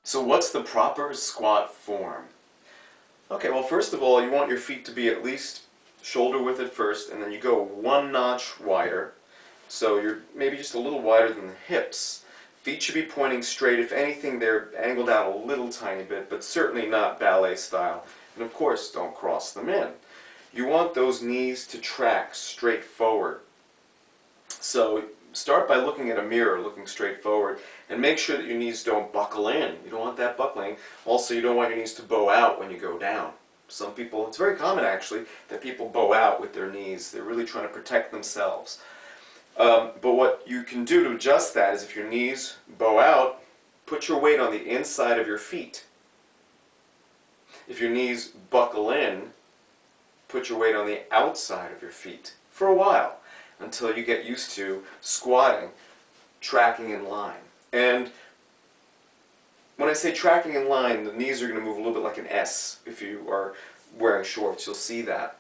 So what's the proper squat form? Okay, well first of all you want your feet to be at least shoulder width at first, and then you go one notch wider. So you're maybe just a little wider than the hips. Feet should be pointing straight. If anything, they're angled out a little tiny bit, but certainly not ballet style. And of course, don't cross them in. You want those knees to track straight forward. So start by looking at a mirror, looking straight forward, and make sure that your knees don't buckle in. You don't want that buckling. Also, you don't want your knees to bow out when you go down. Some people, it's very common actually, that people bow out with their knees. They're really trying to protect themselves. But what you can do to adjust that is if your knees bow out, put your weight on the inside of your feet. If your knees buckle in, put your weight on the outside of your feet for a while until you get used to squatting, tracking in line. And when I say tracking in line, the knees are going to move a little bit like an S. If you are wearing shorts, you'll see that.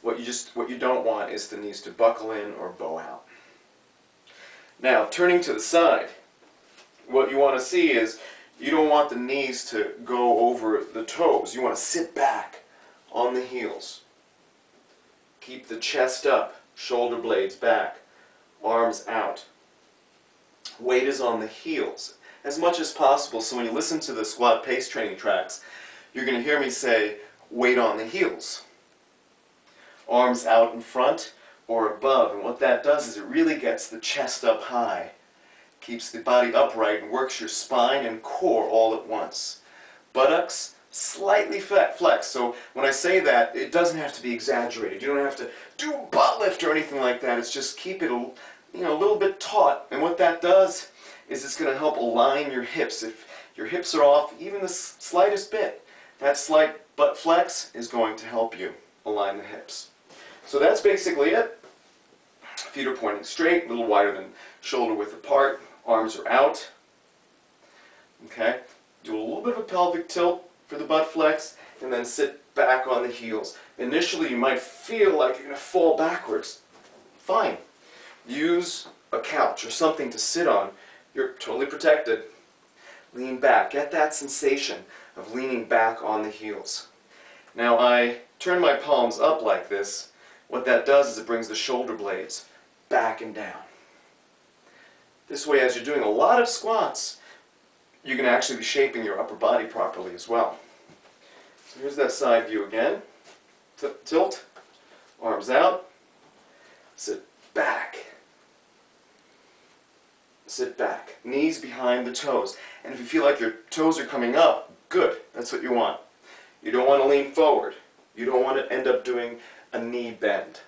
What you don't want is the knees to buckle in or bow out. Now, turning to the side, what you want to see is you don't want the knees to go over the toes. You want to sit back on the heels. Keep the chest up, shoulder blades back, arms out. Weight is on the heels as much as possible, so when you listen to the squat pace training tracks, you're going to hear me say weight on the heels. Arms out in front or above, and what that does is it really gets the chest up high, keeps the body upright and works your spine and core all at once. Buttocks slightly flexed, so when I say that, it doesn't have to be exaggerated. You don't have to do a butt lift or anything like that. It's just keep it a little bit taut, and what that does is it's going to help align your hips. If your hips are off even the slightest bit, that slight butt flex is going to help you align the hips. So that's basically it. Feet are pointing straight, a little wider than shoulder width apart. Arms are out. Okay. Do a little bit of a pelvic tilt for the butt flex, and then sit back on the heels. Initially, you might feel like you're going to fall backwards. Fine. Use a couch or something to sit on. You're totally protected. Lean back. Get that sensation of leaning back on the heels. Now, I turn my palms up like this. What that does is it brings the shoulder blades back and down. This way, as you're doing a lot of squats, you can actually be shaping your upper body properly as well. So here's that side view again. Tilt, arms out, sit back. Sit back, knees behind the toes. And if you feel like your toes are coming up, good, that's what you want. You don't want to lean forward. You don't want to end up doing a knee bend.